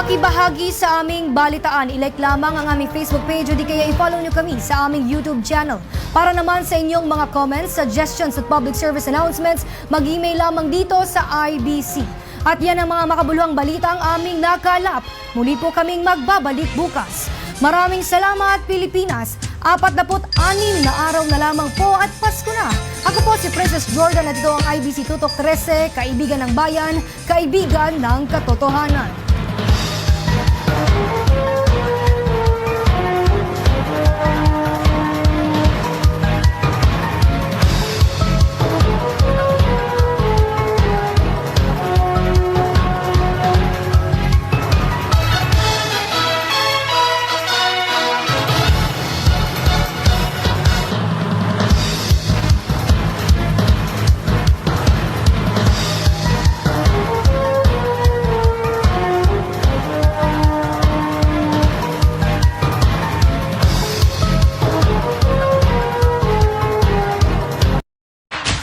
Makibahagi sa aming balitaan. I-like lamang ang aming Facebook page o di kaya i-follow nyo kami sa aming YouTube channel. Para naman sa inyong mga comments, suggestions at public service announcements, mag-email lamang dito sa IBC. At yan ang mga makabuluhang balita ang aming nakalap. Muli po kaming magbabalik bukas. Maraming salamat, Pilipinas! 46 na araw na lamang po at Pasko na. Ako po si Princess Jordan at ito ang IBC Tutok 13, kaibigan ng bayan, kaibigan ng katotohanan.